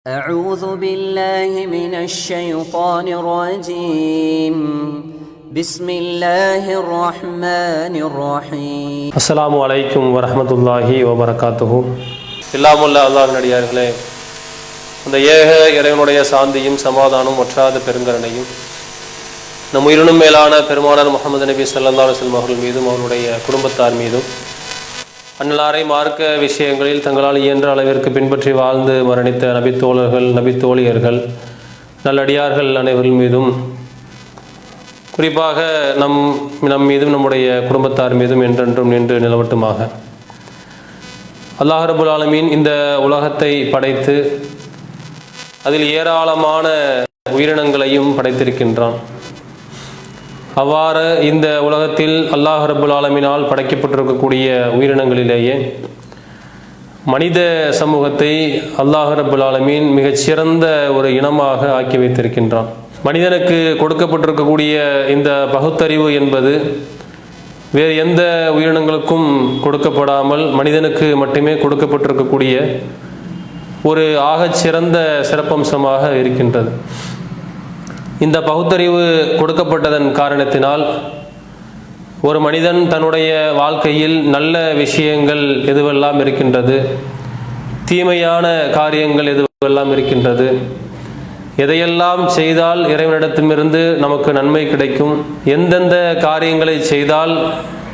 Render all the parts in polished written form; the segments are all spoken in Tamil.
أعوذ بالله من الشيطان الرجيم بسم الله الرحمن الرحيم அஸ்ஸலாமு அலைக்கும் வரஹ்மத்துல்லாஹி வபரகாத்துஹு. இல்லாமுள்ள அல்லாஹ்வின் அடியார்களே, அந்த ஏக இறைவனுடைய சாந்தியும் சமாதானம் ஒற்றாத பெருங்கருணையும் நம் உயிரினும் மேலான பெருமானார் முஹம்மது நபி ஸல்லல்லாஹு அலைஹி வஸல்லம் அவர்கள் மீதும் அவருடைய குடும்பத்தார் மீதும் அன்னலாரை மார்க்க விஷயங்களில் தங்களால் இயன்ற அளவிற்கு பின்பற்றி வாழ்ந்து மரணித்த நபித்தோழர்கள் நபித்தோழியர்கள் நல்லடியார்கள் அனைவர்கள் மீதும், குறிப்பாக நம் மீதும் நம்முடைய குடும்பத்தார் மீதும் என்றென்றும் நின்று நிலவட்டுமாக. அல்லாஹ் ரப்புல் ஆலமீன் இந்த உலகத்தை படைத்து அதில் ஏராளமான உயிரினங்களையும் படைத்திருக்கின்றான். அவ்வாறு இந்த உலகத்தில் அல்லாஹ் ரப்புல் ஆலமீனால் படைக்கப்பட்டிருக்கக்கூடிய உயிரினங்களிலேயே மனித சமூகத்தை அல்லாஹ் ரப்புல் ஆலமீன் மிகச்சிறந்த ஒரு இனமாக ஆக்கி வைத்திருக்கின்றான். மனிதனுக்கு கொடுக்கப்பட்டிருக்கக்கூடிய இந்த பகுத்தறிவு என்பது வேறு எந்த உயிரினங்களுக்கும் கொடுக்கப்படாமல் மனிதனுக்கு மட்டுமே கொடுக்கப்பட்டிருக்கக்கூடிய ஒரு ஆகச்சிறந்த சிறப்பம்சமாக இருக்கின்றது. இந்த பகுத்தறிவு கொடுக்கப்பட்டதன் காரணத்தினால் ஒரு மனிதன் தன்னுடைய வாழ்க்கையில் நல்ல விஷயங்கள் எதுவெல்லாம் இருக்கின்றது, தீமையான காரியங்கள் எதுவெல்லாம் இருக்கின்றது, எதையெல்லாம் செய்தால் இறைவனிடத்திலிருந்து நமக்கு நன்மை கிடைக்கும், எந்தெந்த காரியங்களை செய்தால்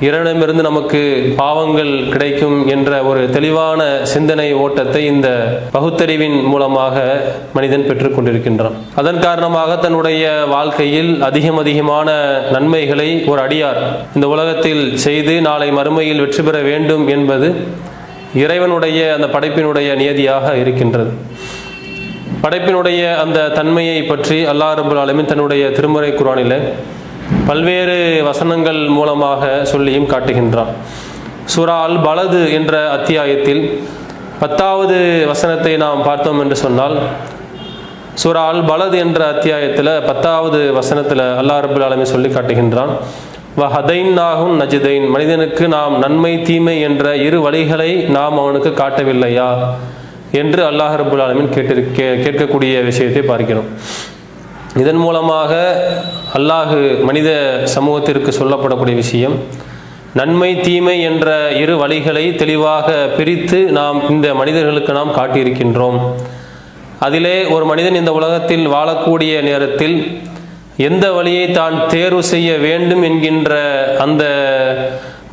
இறைவனிடமிருந்து நமக்கு பாவங்கள் கிடைக்கும் என்ற ஒரு தெளிவான சிந்தனை ஓட்டத்தை இந்த பகுத்தறிவின் மூலமாக மனிதன் பெற்றுக்கொண்டிருக்கின்றான். அதன் காரணமாக தன்னுடைய வாழ்க்கையில் அதிகமான நன்மைகளை ஒரு அடியார் இந்த உலகத்தில் செய்து நாளை மறுமையில் வெற்றி பெற வேண்டும் என்பது இறைவனுடைய அந்த படைப்பினுடைய நியதியாக இருக்கின்றது. படைப்பினுடைய அந்த தன்மையை பற்றி அல்லாஹ் ரப்புல் ஆலமீன் தன்னுடைய திருமறை குர்ஆனில் பல்வேறு வசனங்கள் மூலமாக சொல்லியும் காட்டுகின்றான். சூரா அல் பலது என்ற அத்தியாயத்தில் 10வது வசனத்தை நாம் பார்த்தோம் என்று சொன்னால், சூரா அல் பலது என்ற அத்தியாயத்தில் 10வது வசனத்தில் அல்லாஹ் ரப்புல் ஆலமீன் சொல்லி காட்டுகின்றான், வஹதைன்னாஹுன் நஜ்தைன், மனிதனுக்கு நாம் நன்மை தீமை என்ற இரு வழிகளை நாம் அவனுக்கு காட்டவில்லையா என்று அல்லாஹ் ரப்புல் ஆலமீன் கேட்கக்கூடிய விஷயத்தை பார்க்கிறோம். இதன் மூலமாக அல்லாஹ் மனித சமூகத்திற்கு சொல்லப்படக்கூடிய விஷயம், நன்மை தீமை என்ற இரு வழிகளை தெளிவாக பிரித்து நாம் இந்த மனிதர்களுக்கு நாம் காட்டியிருக்கின்றோம். அதிலே ஒரு மனிதன் இந்த உலகத்தில் வாழக்கூடிய நேரத்தில் எந்த வழியை தான் தேர்வு செய்ய வேண்டும் என்கின்ற அந்த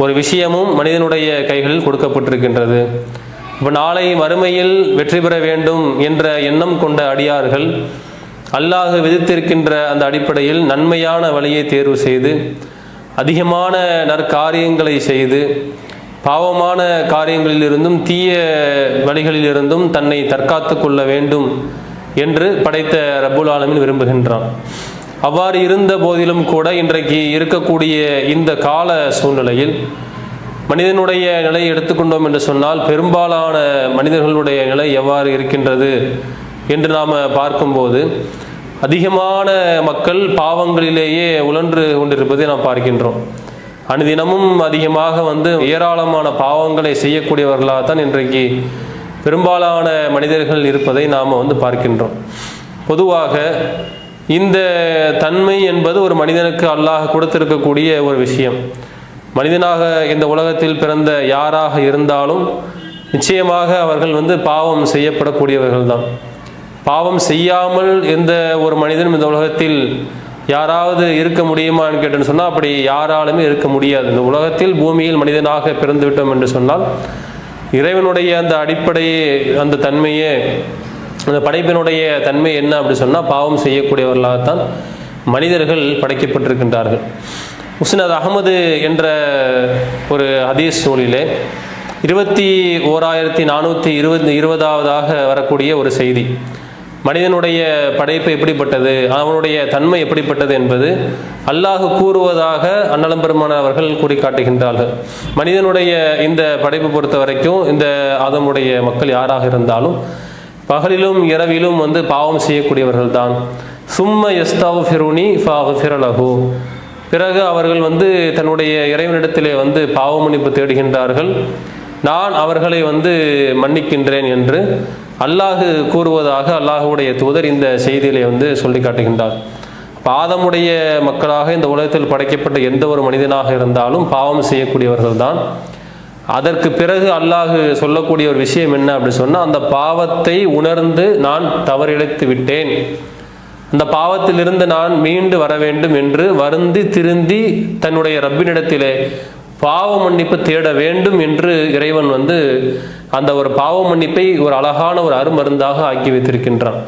ஒரு விஷயமும் மனிதனுடைய கைகளில் கொடுக்கப்பட்டிருக்கின்றது. இப்போ நாளை மறுமையில் வெற்றி பெற வேண்டும் என்ற எண்ணம் கொண்ட அடியார்கள் அல்லாஹ் விதித்திருக்கின்ற அந்த அடிப்படையில் நன்மையான வழியை தேர்வு செய்து அதிகமான நற்காரியங்களை செய்து பாவமான காரியங்களிலிருந்தும் தீய வழிகளிலிருந்தும் தன்னை தற்காத்து கொள்ள வேண்டும் என்று படைத்த ரப்புல் ஆலமீன் விரும்புகின்றான். அவ்வாறு இருந்த போதிலும் கூட இன்றைக்கு இருக்கக்கூடிய இந்த கால சூழ்நிலையில் மனிதனுடைய நிலையை எடுத்துக்கொண்டோம் என்று சொன்னால், பெரும்பாலான மனிதர்களுடைய நிலை எவ்வாறு இருக்கின்றது என்று நாம் பார்க்கும்போது அதிகமான மக்கள் பாவங்களிலேயே உழன்று கொண்டிருப்பதை நாம் பார்க்கின்றோம். அனுதினமும் அதிகமாக ஏராளமான பாவங்களை செய்யக்கூடியவர்களாகத்தான் இன்றைக்கு பெரும்பாலான மனிதர்கள் இருப்பதை நாம் பார்க்கின்றோம். பொதுவாக இந்த தன்மை என்பது ஒரு மனிதனுக்கு அல்லாஹ் கொடுத்திருக்கக்கூடிய ஒரு விஷயம். மனிதனாக இந்த உலகத்தில் பிறந்த யாராக இருந்தாலும் நிச்சயமாக அவர்கள் பாவம் செய்யப்படக்கூடியவர்கள் தான். பாவம் செய்யாமல் எந்த ஒரு மனிதனும் இந்த உலகத்தில் யாராவது இருக்க முடியுமான்னு கேட்டேன்னு சொன்னால் அப்படி யாராலுமே இருக்க முடியாது. இந்த உலகத்தில் பூமியில் மனிதனாக பிறந்து விட்டோம் என்று சொன்னால் இறைவனுடைய அந்த அடிப்படையே அந்த தன்மையே, அந்த படைப்பினுடைய தன்மை என்ன அப்படி சொன்னால் பாவம் செய்யக்கூடியவர்களாகத்தான் மனிதர்கள் படைக்கப்பட்டிருக்கின்றார்கள். முஸ்னத் அஹ்மது என்ற ஒரு ஹதீஸ் நூலிலே 21420 வரக்கூடிய ஒரு செய்தி, மனிதனுடைய படைப்பு எப்படிப்பட்டது, அவனுடைய தன்மை எப்படிப்பட்டது என்பது அல்லாஹ் கூறுவதாக அன்னலம் பெருமானார் அவர்கள் கூறி காட்டுகின்றார்கள். மனிதனுடைய இந்த படைப்பு பொறுத்த வரைக்கும் இந்த ஆதமுடைய மக்கள் யாராக இருந்தாலும் பகலிலும் இரவிலும் பாவம் செய்யக்கூடியவர்கள் தான். சும்ம யஸ்தக்ஃபிருனி ஃபஅக்ஃபிர லஹு, பிறகு அவர்கள் தன்னுடைய இறைவனிடத்திலே பாவ மன்னிப்பு தேடுகின்றார்கள், நான் அவர்களை மன்னிக்கின்றேன் என்று அல்லாஹ் கூறுவதாக அல்லாஹுடைய தூதர் இந்த செய்தியிலே சொல்லி காட்டுகின்றார். ஆதமுடைய மக்களாக இந்த உலகத்தில் படைக்கப்பட்ட எந்த ஒரு மனிதனாக இருந்தாலும் பாவம் செய்யக்கூடியவர்கள் தான். அதற்கு பிறகு அல்லாஹ் சொல்லக்கூடிய ஒரு விஷயம் என்ன அப்படின்னு சொன்னால், அந்த பாவத்தை உணர்ந்து நான் தவறிழைத்து விட்டேன், அந்த பாவத்திலிருந்து நான் மீண்டு வர வேண்டும் என்று வருந்தி திருந்தி தன்னுடைய ரப்பினிடத்திலே பாவ மன்னிப்பு தேட வேண்டும் என்று இறைவன் அந்த ஒரு பாவ மன்னிப்பை ஒரு அழகான ஒரு அருமருந்தாக ஆக்கி வைத்திருக்கின்றான்.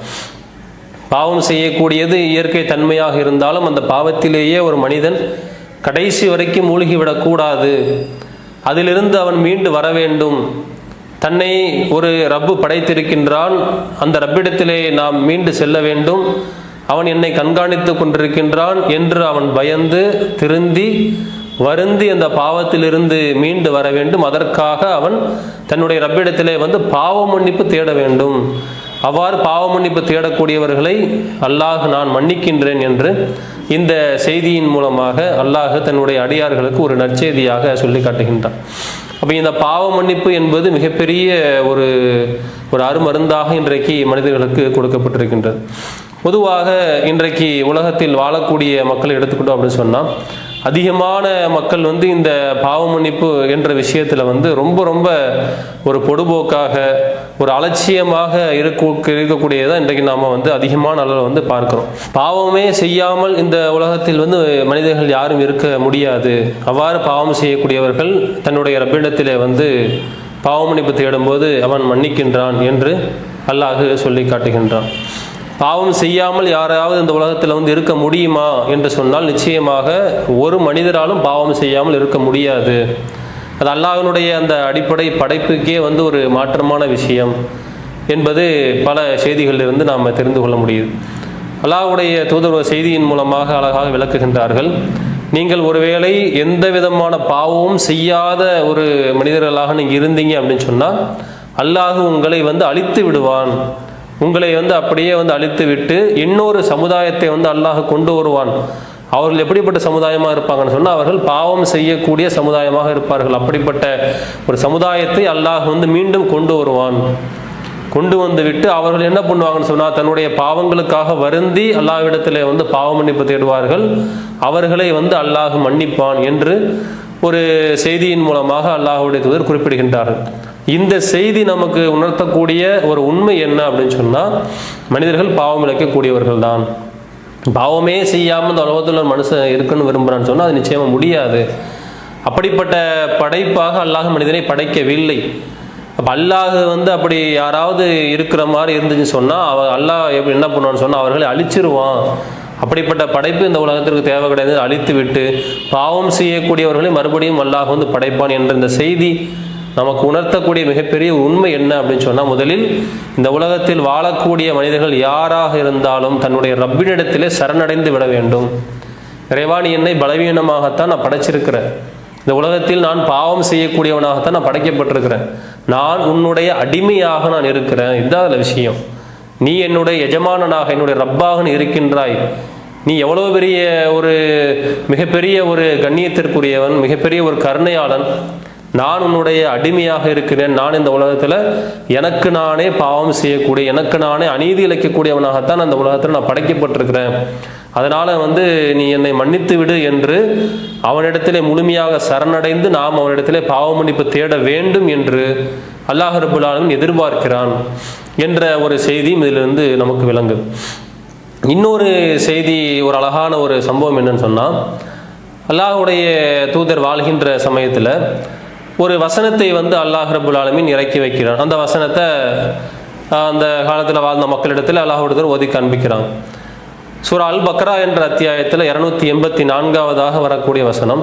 பாவம் செய்யக்கூடியது இயற்கை தன்மையாக இருந்தாலும் அந்த பாவத்திலேயே ஒரு மனிதன் கடைசி வரைக்கும் மூழ்கிவிடக்கூடாது, அதிலிருந்து அவன் மீண்டு வர வேண்டும். தன்னை ஒரு ரப்பு படைத்திருக்கின்றான், அந்த ரப்பிடத்திலே நாம் மீண்டு செல்ல வேண்டும், அவன் என்னை கண்காணித்து கொண்டிருக்கின்றான் என்று அவன் பயந்து திருந்தி வருந்தி அந்த பாவத்திலிருந்து மீண்டு வர வேண்டும். அதற்காக அவன் தன்னுடைய ரப்பிடத்திலே பாவ மன்னிப்பு தேட வேண்டும். அவ்வாறு பாவ மன்னிப்பு தேடக்கூடியவர்களை அல்லாஹ் நான் மன்னிக்கின்றேன் என்று இந்த செய்தியின் மூலமாக அல்லாஹ் தன்னுடைய அடியார்களுக்கு ஒரு நற்செய்தியாக சொல்லி காட்டுகின்றான். அப்போ இந்த பாவ மன்னிப்பு என்பது மிகப்பெரிய ஒரு அருமருந்தாக இன்றைக்கு மனிதர்களுக்கு கொடுக்கப்பட்டிருக்கின்றது. பொதுவாக இன்றைக்கு உலகத்தில் வாழக்கூடிய மக்களை எடுத்துக்கிட்டோம் அப்படின்னு சொன்னால், அதிகமான மக்கள் இந்த பாவ மன்னிப்பு என்ற விஷயத்தில் ரொம்ப ரொம்ப ஒரு பொடுபோக்காக ஒரு அலட்சியமாக இருக்கக்கூடியதான் இன்றைக்கு நாம் அதிகமான அளவில் பார்க்குறோம். பாவமே செய்யாமல் இந்த உலகத்தில் மனிதர்கள் யாரும் இருக்க முடியாது. அவ்வாறு பாவம் செய்யக்கூடியவர்கள் தன்னுடைய ரப்பிடத்திலே பாவ மன்னிப்பு தேடும்போது அவன் மன்னிக்கின்றான் என்று அல்லாஹ் சொல்லி காட்டுகின்றான். பாவம் செய்யாமல் யாராவது இந்த உலகத்தில் இருக்க முடியுமா என்று சொன்னால், நிச்சயமாக ஒரு மனிதராலும் பாவம் செய்யாமல் இருக்க முடியாது. அது அல்லாஹ்வினுடைய அந்த அடிப்படை படைப்புக்கே ஒரு மாற்றமான விஷயம் என்பது பல செய்திகளிலிருந்து நாம் தெரிந்து கொள்ள முடியுது. அல்லாஹ்வுடைய தூதர் செய்தியின் மூலமாக அழகாக விளக்குகின்றார்கள். நீங்கள் ஒருவேளை எந்த விதமான பாவமும் செய்யாத ஒரு மனிதர்களாக நீங்கள் இருந்தீங்க அப்படின்னு சொன்னால், அல்லாஹ் உங்களை அழித்து விடுவான். உங்களை அப்படியே அழித்து விட்டு இன்னொரு சமுதாயத்தை அல்லாஹ் கொண்டு வருவான். அவர்கள் எப்படிப்பட்ட சமுதாயமாக இருப்பாங்கன்னு சொன்னால், அவர்கள் பாவம் செய்யக்கூடிய சமுதாயமாக இருப்பார்கள். அப்படிப்பட்ட ஒரு சமுதாயத்தை அல்லாஹ் மீண்டும் கொண்டு வருவான். கொண்டு வந்து விட்டு அவர்கள் என்ன பண்ணுவாங்கன்னு சொன்னால், தன்னுடைய பாவங்களுக்காக வருந்தி அல்லாஹ்விடத்தில் பாவ மன்னிப்பு தேடுவார்கள். அவர்களை அல்லாஹ் மன்னிப்பான் என்று ஒரு செய்தியின் மூலமாக அல்லாஹ்வுடைய தூதர் குறிப்பிடுகின்றார்கள். இந்த செய்தி நமக்கு உணர்த்தக்கூடிய ஒரு உண்மை என்ன அப்படின்னு சொன்னால், மனிதர்கள் பாவம் இழைக்கக்கூடியவர்கள் தான். பாவமே செய்யாமல் இந்த உலகத்தில் ஒரு மனுஷன் இருக்குன்னு விரும்புகிறான்னு சொன்னால் அது நிச்சயமாக முடியாது. அப்படிப்பட்ட படைப்பாக அல்லாஹ் மனிதனை படைக்கவில்லை. அப்போ அல்லாஹ் அப்படி யாராவது இருக்கிற மாதிரி இருந்துச்சுன்னு சொன்னால் அல்லாஹ் எப்படி என்ன பண்ணுவான்னு சொன்னால் அவர்களை அழிச்சிருவான். அப்படிப்பட்ட படைப்பு இந்த உலகத்திற்கு தேவை கிடையாது. அழித்து விட்டு பாவம் செய்யக்கூடியவர்களை மறுபடியும் அல்லாஹ் படைப்பான் என்ற இந்த செய்தி நமக்கு உணர்த்தக்கூடிய மிகப்பெரிய உண்மை என்ன அப்படின்னு சொன்னால், முதலில் இந்த உலகத்தில் வாழக்கூடிய மனிதர்கள் யாராக இருந்தாலும் தன்னுடைய ரப்பினிடத்திலே சரணடைந்து விட வேண்டும். இறைவா, நீ என்னை பலவீனமாகத்தான் நான் படைச்சிருக்கிறேன், இந்த உலகத்தில் நான் பாவம் செய்யக்கூடியவனாகத்தான் நான் படைக்கப்பட்டிருக்கிறேன், நான் உன்னுடைய அடிமையாக நான் இருக்கிறேன், இதுதான் அதில் விஷயம். நீ என்னுடைய எஜமானனாக என்னுடைய ரப்பாக இருக்கின்றாய். நீ எவ்வளோ பெரிய ஒரு மிகப்பெரிய ஒரு கண்ணியத்திற்குரியவன், மிகப்பெரிய ஒரு கருணையாளன். நான் உன்னுடைய அடிமையாக இருக்கிறேன். நான் இந்த உலகத்தில் எனக்கு நானே பாவம் செய்யக்கூடிய, எனக்கு நானே அநீதி இழைக்கக்கூடியவனாகத்தான் அந்த உலகத்தில் நான் படைக்கப்பட்டிருக்கிறேன். அதனால் நீ என்னை மன்னித்து விடு என்று அவனிடத்திலே முழுமையாக சரணடைந்து நாம் அவனிடத்திலே பாவ மன்னிப்பு தேட வேண்டும் என்று அல்லாஹ் ரப்புல் ஆலமீன் எதிர்பார்க்கிறான் என்ற ஒரு செய்தியும் இதிலிருந்து நமக்கு விளங்குது. இன்னொரு செய்தி, ஒரு அழகான ஒரு சம்பவம் என்னன்னு சொன்னால், அல்லாஹ்வுடைய தூதர் வாழ்கின்ற சமயத்தில் ஒரு வசனத்தை அல்லாஹ் ரப்புல் ஆலமீன் இறக்கி வைக்கிறான். அந்த வசனத்தை அந்த காலத்தில் வாழ்ந்த மக்களிடத்தில் அல்லாஹ்வுடைய தூதர் ஓதி காண்பிக்கிறான். சூரா அல் பக்ரா என்ற அத்தியாயத்தில் 284வது வரக்கூடிய வசனம்,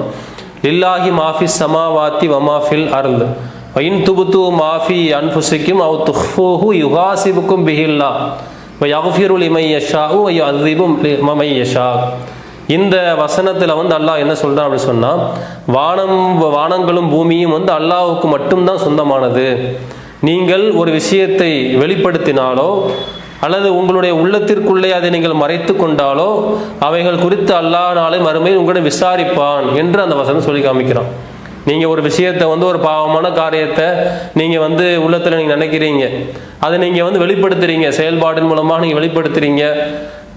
லில்லாஹி மாஃபி சமாவாத்தி வமாஃபில் அர்ல் வயின் துபுத்து மாஃபி அன்ஃபுசிக்கும் அவ் துஃபூஹு யுகாசிபுக்கும் பிஹில்லா வயஃபிரு லிமை யஷாஉ வயுஅذிபு லிமை யஷா. இந்த வசனத்தில் அல்லாஹ் என்ன சொல்கிறான் அப்படின்னு சொன்னால், வானங்களும் பூமியும் அல்லாஹ்வுக்கு மட்டும்தான் சொந்தமானது. நீங்கள் ஒரு விஷயத்தை வெளிப்படுத்தினாலோ அல்லது உங்களுடைய உள்ளத்திற்குள்ளே அதை நீங்கள் மறைத்து கொண்டாலோ அவைகள் குறித்து அல்லாஹ் நாளை மறுமையில் உங்களிடம் விசாரிப்பான் என்று அந்த வசனம் சொல்லி காமிக்கிறான். நீங்கள் ஒரு விஷயத்தை வந்து ஒரு பாவமான காரியத்தை நீங்கள் வந்து உள்ளத்தில் நீங்கள் நினைக்கிறீங்க, அதை நீங்கள் வந்து வெளிப்படுத்துறீங்க, செயல்பாடின் மூலமாக நீங்கள் வெளிப்படுத்துறீங்க.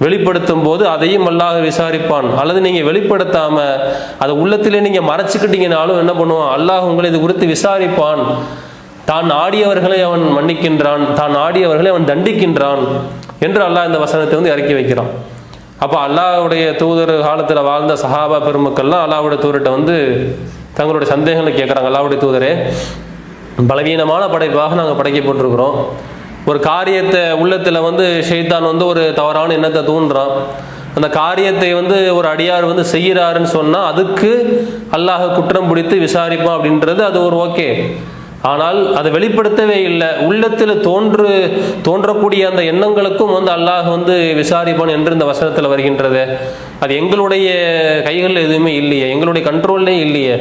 வெளிப்படுத்தும் போது அதையும் அல்லாஹ் விசாரிப்பான். அல்லது நீங்கள் வெளிப்படுத்தாமல் அதை உள்ளத்திலே நீங்கள் மறைச்சிக்கிட்டீங்கனாலும் என்ன பண்ணுவான், அல்லாஹ் உங்களை இது குறித்து விசாரிப்பான். தான் ஆடியவர்களை அவன் மன்னிக்கின்றான், தான் ஆடியவர்களை அவன் தண்டிக்கின்றான் என்று அல்லாஹ் இந்த வசனத்தை வந்து இறக்கி வைக்கிறான். அப்போ அல்லாஹ்வுடைய தூதர் காலத்தில் வாழ்ந்த சஹாபா பெருமக்கள்லாம் அல்லாஹ்வுடைய தூதர்கிட்ட வந்து தங்களுடைய சந்தேகங்களை கேட்குறாங்க. அல்லாஹ்வுடைய தூதரே, பலவீனமான படைப்பாக நாங்கள் படைக்கப்பட்டிருக்கிறோம். ஒரு காரியத்தை உள்ளத்தில் வந்து ஷைத்தான் வந்து ஒரு தவறான எண்ணத்தை தூண்டுறான். அந்த காரியத்தை வந்து ஒரு அடியார் வந்து செய்கிறாருன்னு சொன்னால் அதுக்கு அல்லாஹ் குற்றம் பிடித்து விசாரிப்பான் அப்படின்றது அது ஒரு ஓகே. ஆனால் அதை வெளிப்படுத்தவே இல்லை. உள்ளத்தில் தோன்றக்கூடிய அந்த எண்ணங்களுக்கும் வந்து அல்லாஹ் வந்து விசாரிப்பான் என்று இந்த வசனத்தில் வருகின்றது. அது எங்களுடைய கைகளில் எதுவுமே இல்லையே, எங்களுடைய கண்ட்ரோல்லே இல்லையே.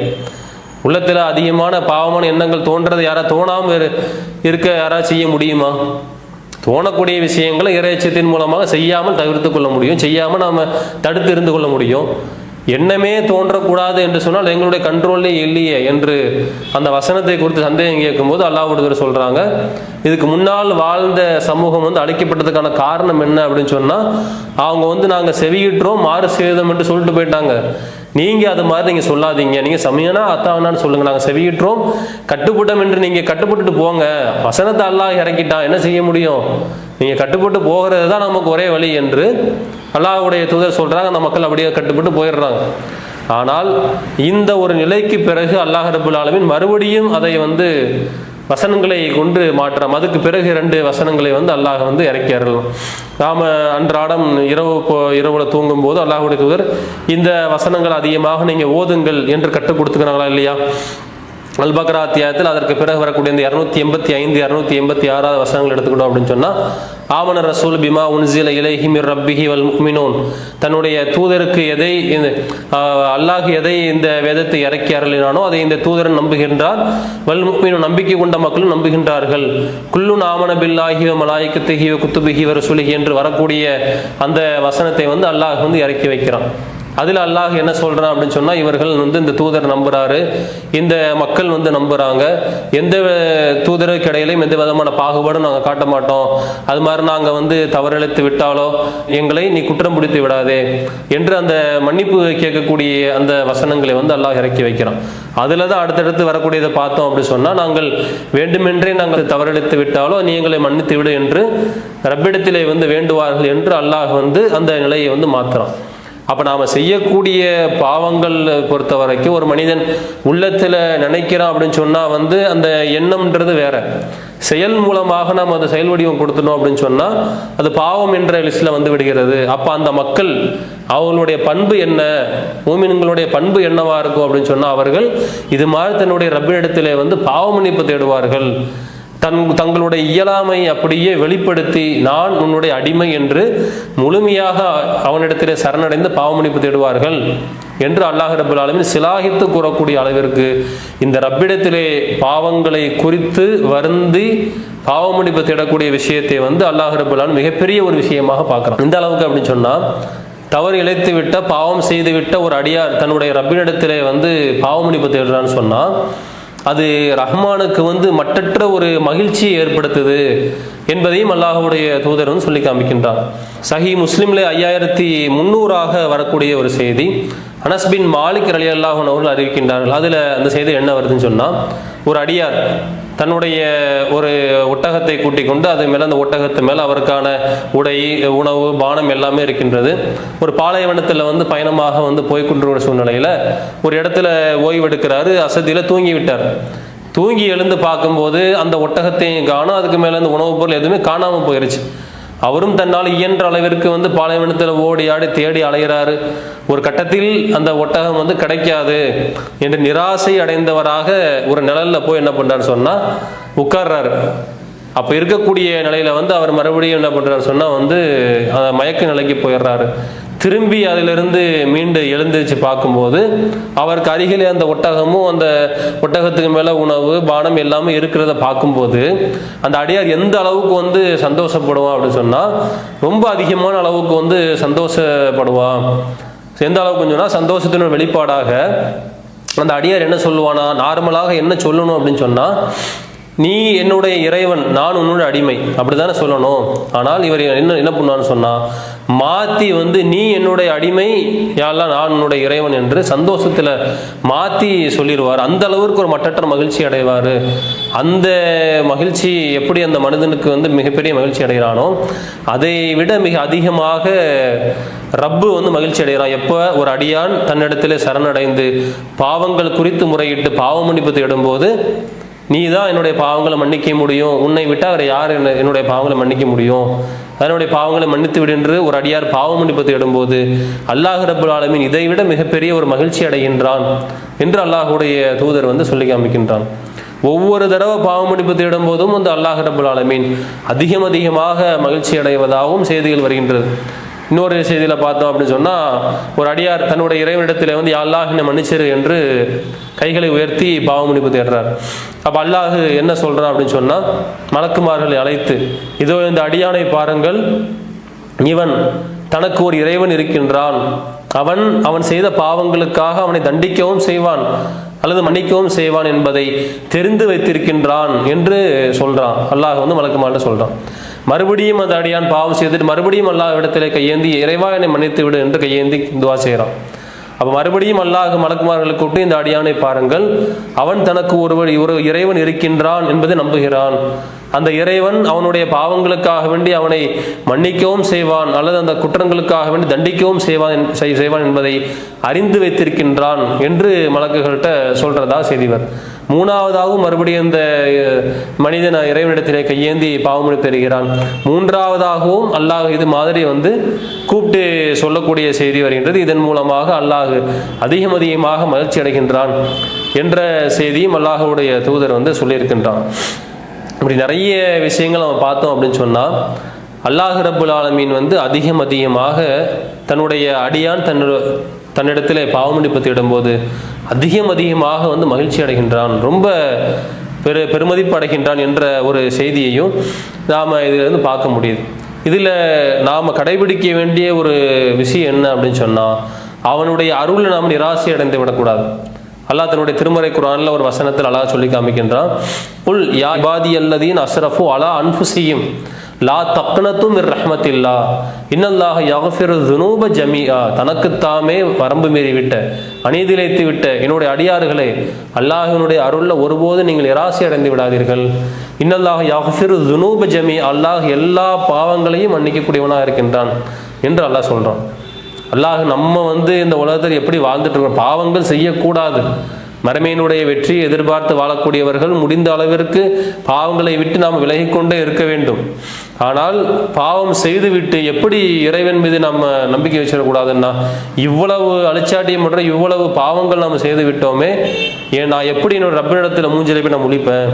உள்ளத்தில் அதிகமான பாவமான எண்ணங்கள் தோன்றது தோணாமல் இருக்க யாராவது செய்ய முடியுமா? தோணக்கூடிய விஷயங்களை இறைச்சத்தின் மூலமாக செய்யாமல் தவிர்த்து கொள்ள முடியும், செய்யாமல் நாம் தடுத்து இருந்து கொள்ள முடியும். எண்ணமே தோன்றக்கூடாது என்று சொன்னால் எங்களுடைய கண்ட்ரோல்லே இல்லையே என்று அந்த வசனத்தை குறித்து சந்தேகம் கேட்கும்போது அல்லாஹ்வுடைய சொல்கிறாங்க, இதுக்கு முன்னால் வாழ்ந்த சமூகம் வந்து அழிக்கப்பட்டதுக்கான காரணம் என்ன அப்படின்னு சொன்னால், அவங்க வந்து நாங்கள் செவியிற்றோம் மாறு செய்தோம் என்று சொல்லிட்டு போயிட்டாங்க. நீங்கள் அது மாதிரி நீங்கள் சொல்லாதீங்க, நீங்கள் சமயனா அத்தாவனான்னு சொல்லுங்கள், நாங்கள் செவியிற்றோம் கட்டுப்பட்டோம் என்று நீங்கள் கட்டுப்பட்டுட்டு போங்க. வசனத்தை அல்லாஹ் இறக்கிட்டான், என்ன செய்ய முடியும்? நீங்கள் கட்டுப்பட்டு போகிறது தான் நமக்கு ஒரே வழி என்று அல்லாஹ்வுடைய தூதர் சொல்கிறாங்க. அந்த மக்கள் அப்படியே கட்டுப்பட்டு போயிடுறாங்க. ஆனால் இந்த ஒரு நிலைக்கு பிறகு அல்லாஹ் ரப்புல் ஆலமீன் மறுபடியும் அதை வந்து வசனங்களை கொண்டு மாற்றம். அதுக்கு பிறகு 2 வசனங்களை வந்து அல்லாஹ் வந்து இறக்கி அருளலாம். நாம் அன்றாடம் இரவுல தூங்கும் போது அல்லாஹ்வுடைய தூதர் இந்த வசனங்கள் அதிகமாக நீங்கள் ஓதுங்கள் என்று கற்றுக் கொடுத்துக்கிறாங்களா இல்லையா? அல்-பக்ரா அத்தியாயத்தில் அதற்கு பிறகு வரக்கூடிய இந்த 285 286 வசனங்கள் எடுத்துக்கிட்டோம் அப்படின்னு சொன்னால், ஆமன ரசூல் பிமா உன்சில இலைஹி மிர் ரப்பிஹி வல் முஃமினூன், தன்னுடைய தூதருக்கு எதை அல்லாஹ் எதை இந்த வேதத்தை இறக்கி அருளினானோ அதை இந்த தூதரன் நம்புகின்றார். வல் முஃமினூன், நம்பிக்கை கொண்ட மக்களும் நம்புகின்றார்கள். குல்லுன் ஆமன பில்லாஹி வ மலாயிகத்திஹி வ குத்துபிஹி வ ரசூலிஹி என்று வரக்கூடிய அந்த வசனத்தை வந்து அல்லாஹ் வந்து இறக்கி வைக்கிறான். அதில் அல்லாஹ் என்ன சொல்கிறான் அப்படின்னு சொன்னால், இவர்கள் வந்து இந்த தூதர் நம்புகிறாரு, இந்த மக்கள் வந்து நம்புகிறாங்க, எந்த தூதருக்கு இடையிலையும் எந்த விதமான பாகுபாடும் நாங்கள் காட்ட மாட்டோம், அது மாதிரி நாங்கள் வந்து தவறிழைத்து விட்டாலோ எங்களை நீ குற்றம் பிடித்து விடாதே என்று அந்த மன்னிப்பு கேட்கக்கூடிய அந்த வசனங்களை வந்து அல்லாஹ் இறக்கி வைக்கிறான். அதில் தான் அடுத்தடுத்து வரக்கூடியதை பார்த்தோம் அப்படின்னு சொன்னால், நாங்கள் வேண்டுமென்றே நாங்கள் தவறிழைத்து விட்டாலோ நீ எங்களை மன்னித்து விடு என்று ரப்பிடத்திலே வந்து வேண்டுவார்கள் என்று அல்லாஹ் வந்து அந்த நிலையை வந்து மாற்றுறான். அப்போ நாம் செய்யக்கூடிய பாவங்கள் பொறுத்த வரைக்கும் ஒரு மனிதன் உள்ளத்தில் நினைக்கிறான் அப்படின்னு சொன்னால் வந்து அந்த எண்ணம்ன்றது வேற, செயல் மூலமாக நாம் அதை செயல் வடிவம் கொடுத்துட்டோம் அப்படின்னு சொன்னால் அது பாவம் என்ற லிஸ்ட்டில் வந்து விடுகிறது. அப்போ அந்த மக்கள் அவங்களுடைய பண்பு என்ன, மூமின்களுடைய பண்பு என்னவா இருக்கும் அப்படின்னு சொன்னால், அவர்கள் இது மாதிரி தன்னுடைய ரப்பிடத்திலே வந்து பாவ மன்னிப்பு தேடுவார்கள். தங்களுடைய இயலாமை அப்படியே வெளிப்படுத்தி நான் உன்னுடைய அடிமை என்று முழுமையாக அவனிடத்திலே சரணடைந்து பாவமன்னிப்பு தேடுவார்கள் என்று அல்லாஹ் ரப்புல் ஆலமீன் சிலாகித்து கூறக்கூடிய அளவிற்கு இந்த ரப்பிடத்திலே பாவங்களை குறித்து வருந்தி பாவமன்னிப்பு தேடக்கூடிய விஷயத்தை வந்து அல்லாஹ் ரப்புல் ஆலமீன் மிகப்பெரிய ஒரு விஷயமாக பார்க்குறான். இந்த அளவுக்கு அப்படின்னு சொன்னால், தவறு இழைத்து விட்ட பாவம் செய்து விட்ட ஒரு அடியார் தன்னுடைய ரப்பினிடத்திலே வந்து பாவமன்னிப்பு தேடுறான்னு சொன்னால், அது ரஹ்மானுக்கு வந்து மற்றற்ற ஒரு மகிழ்ச்சியை ஏற்படுத்துது என்பதையும் அல்லாஹ்வுடைய தூதர் வந்து சொல்லி காமிக்கின்றார். சஹீஹ் முஸ்லிம்ல 5300 வரக்கூடிய ஒரு செய்தி, அனஸ் பின் மாலிக் ரலியல்லாஹு அன்ஹு அவர்கள் அறிவிக்கின்றார்கள். அதில் அந்த செய்தி என்ன வருதுன்னு சொன்னால், ஒரு அடியார் தன்னுடைய ஒரு ஒட்டகத்தை கூட்டிக் கொண்டு அது மேலே அந்த ஒட்டகத்து மேலே அவருக்கான உடை, உணவு, பானம் எல்லாமே இருக்கின்றது. ஒரு பாலைவனத்தில் வந்து பயணமாக வந்து போய்கொண்டிருக்கிற சூழ்நிலையில் ஒரு இடத்துல ஓய்வெடுக்கிறாரு, அசதியில் தூங்கி விட்டார். தூங்கி எழுந்து பார்க்கும்போது அந்த ஒட்டகத்தையும் காணும், அதுக்கு மேலே அந்த உணவுப் பொருள் எதுவுமே காணாமல் போயிடுச்சு. அவரும் தன்னால் இயன்ற அளவிற்கு வந்து பாலைவனத்தில் ஓடி ஆடி தேடி அலைகிறாரு. ஒரு கட்டத்தில் அந்த ஒட்டகம் வந்து கிடைக்காது என்று நிராசை அடைந்தவராக ஒரு நிழலில் போய் என்ன பண்ணுறாரு சொன்னால் உட்கார்றாரு. அப்போ இருக்கக்கூடிய நிலையில் வந்து அவர் மறுபடியும் என்ன பண்ணுறாரு சொன்னால் வந்து மயக்க நிலைக்கு போயிடுறாரு. திரும்பி அதிலிருந்து மீண்டு எழுந்திருச்சு பார்க்கும்போது அவருக்கு அருகிலே அந்த ஒட்டகமும் அந்த ஒட்டகத்துக்கு மேலே உணவு, பானம் எல்லாமே இருக்கிறத பார்க்கும்போது அந்த அடியார் எந்த அளவுக்கு வந்து சந்தோஷப்படுவான் அப்படின்னு சொன்னால், ரொம்ப அதிகமான அளவுக்கு வந்து சந்தோஷப்படுவான். எந்த அளவுக்கு சொன்னால், சந்தோஷத்தின் வெளிப்பாடாக அந்த அடியார் என்ன சொல்லுவானா, நார்மலாக என்ன சொல்லணும் அப்படின்னு சொன்னால், நீ என்னுடைய இறைவன், நான் உன்னோட அடிமை, அப்படித்தானே சொல்லணும். ஆனால் இவர் என்ன பண்ணுவான்னு சொன்னால், மாற்றி நீ என்னுடைய அடிமை, யாரெல்லாம் நான் உன்னுடைய இறைவன் என்று சந்தோஷத்தில் மாற்றி சொல்லிடுவார். அந்த அளவிற்கு ஒரு மட்டற்ற மகிழ்ச்சி அடைவார். அந்த மகிழ்ச்சி எப்படி அந்த மனிதனுக்கு மிகப்பெரிய மகிழ்ச்சி அடைகிறானோ, அதை விட மிக அதிகமாக ரப்பு மகிழ்ச்சி அடைகிறான். எப்போ ஒரு அடியான் தன்னிடத்திலே சரணடைந்து பாவங்கள் குறித்து முறையிட்டு பாவ மன்னிப்பு தேடும்போது, நீ தான் என்னுடைய பாவங்களை மன்னிக்க முடியும், உன்னை விட்டால் வேறு யார் என்னுடைய பாவங்களை மன்னிக்க முடியும், அதனுடைய பாவங்களை மன்னித்து விடு என்று ஒரு அடியார் பாவ மன்னிப்பு தேடும்போது அல்லாஹ் ரப்புல் ஆலமீன் இதை விட மிகப்பெரிய ஒரு மகிழ்ச்சி அடைகின்றான் என்று அல்லாஹுடைய தூதர் சொல்லி காமிக்கின்றான். ஒவ்வொரு தடவை பாவ மன்னிப்பு தேடும் போதும் அல்லாஹ் ரப்புல் ஆலமீன் அதிகமாக மகிழ்ச்சி அடைவதாகவும் செய்திகள் வருகின்றது. இன்னொரு செய்தியில் பார்த்தோம் அப்படின்னு சொன்னால், ஒரு அடியார் தன்னுடைய இறைவனிடத்தில் யா அல்லாஹ் என்னை மன்னிச்சிரு என்று கைகளை உயர்த்தி பாவ மன்னிப்பு தேடுறார். அப்போ அல்லாஹ் என்ன சொல்கிறான் அப்படின்னு சொன்னால், மலக்குமார்களை அழைத்து, இதோ இந்த அடியானை பாருங்கள், இவன் தனக்கு ஒரு இறைவன் இருக்கின்றான், அவன் செய்த பாவங்களுக்காக அவனை தண்டிக்கவும் செய்வான் அல்லது மன்னிக்கவும் செய்வான் என்பதை தெரிந்து வைத்திருக்கின்றான் என்று சொல்கிறான். அல்லாஹ் மலக்குமார்கிட்ட சொல்கிறான். மறுபடியும் அந்த அடியான் பாவம் செய்துட்டு மறுபடியும் அல்லாஹ் இடத்திலே கையேந்தி, இறைவா என்னை மன்னித்து விடு என்று கையேந்தி துவா செய்கிறான். அப்போ மறுபடியும் அல்லாஹ் மலக்குமார்களை கூப்பிட்டு, இந்த அடியானை பாருங்கள், அவன் தனக்கு ஒரு இறைவன் இருக்கின்றான் என்பதை நம்புகிறான், அந்த இறைவன் அவனுடைய பாவங்களுக்காக வேண்டி அவனை மன்னிக்கவும் செய்வான் அல்லது அந்த குற்றங்களுக்காக வேண்டி தண்டிக்கவும் செய்வான் என்பதை அறிந்து வைத்திருக்கின்றான் என்று மலக்குகள்கிட்ட சொல்றதா செய்திவர். மூணாவதாகவும் மறுபடியும் இந்த மனிதன் இறைவனிடத்திலே கையேந்தி பாவமொழி பெறுகிறான். மூன்றாவதாகவும் அல்லாஹ் இது மாதிரி கூப்பிட்டு சொல்லக்கூடிய செய்தி வருகின்றது. இதன் மூலமாக அல்லாஹ் அதிகமாக மகிழ்ச்சி அடைகின்றான் என்ற செய்தியும் அல்லாஹுடைய தூதர் சொல்லியிருக்கின்றான். இப்படி நிறைய விஷயங்கள் நம்ம பார்த்தோம் அப்படின்னு சொன்னால், அல்லாஹ் ரப்புல் ஆலமீன் அதிகமாக தன்னுடைய அடியான் தன்னிடத்தில் பாவமன்னிப்பு தேடும்போது அதிகமாக மகிழ்ச்சி அடைகின்றான், ரொம்ப பெருமதிப்பு அடைகின்றான் என்ற ஒரு செய்தியையும் நாம் இதிலிருந்து பார்க்க முடியுது. இதில் நாம் கடைபிடிக்க வேண்டிய ஒரு விஷயம் என்ன அப்படின்னு சொன்னால், அவனுடைய அருளை நாம் நிராசை அடைந்து விடக்கூடாது. அல்லாஹ் தன்னுடைய திருமறை குர்ஆனில் ஒரு வசனத்தில் அல்லாஹ் சொல்லி காமிக்கின்றான், குல் யா இபாதியல்லதீன அஸ்ரஃபு அலா அன்ஃபுஸிஹிம் லா தக்னத்தும் மிர் ரஹ்மத்தில்லாஹ் இன்னல்லாஹ யக்ஃபிரு ஸுனூப ஜமீஆ. தனக்குத்தாமே வரம்பு மீறி விட்ட, அநீதிழைத்து விட்ட என்னுடைய அடியார்களே, அல்லாஹ்வினுடைய அருள்ல ஒருபோது நீங்கள் நிராசை அடைந்து விடாதீர்கள். இன்னல்லாஹ யக்ஃபிரு ஸுனூப ஜமீஆ, அல்லாஹ் எல்லா பாவங்களையும் மன்னிக்கக்கூடியவனாக இருக்கின்றான் என்று அல்லாஹ் சொல்றான். அல்லாஹ் நம்ம இந்த உலகத்தில் எப்படி வாழ்ந்துட்டு இருக்கோம், பாவங்கள் செய்யக்கூடாது, மறுமையினுடைய வெற்றியை எதிர்பார்த்து வாழக்கூடியவர்கள் முடிந்த அளவிற்கு பாவங்களை விட்டு நாம் விலகிக்கொண்டே இருக்க வேண்டும். ஆனால் பாவம் செய்துவிட்டு எப்படி இறைவன் மீது நம்ம நம்பிக்கை வச்சிடக்கூடாதுன்னா, இவ்வளவு அழிச்சாட்டியம் பண்ற இவ்வளவு பாவங்கள் நாம் செய்து விட்டோமே, நான் எப்படி என்னோட ரப்பினிடத்தில் மூஞ்சிலை போய் நான் முழிப்பேன்,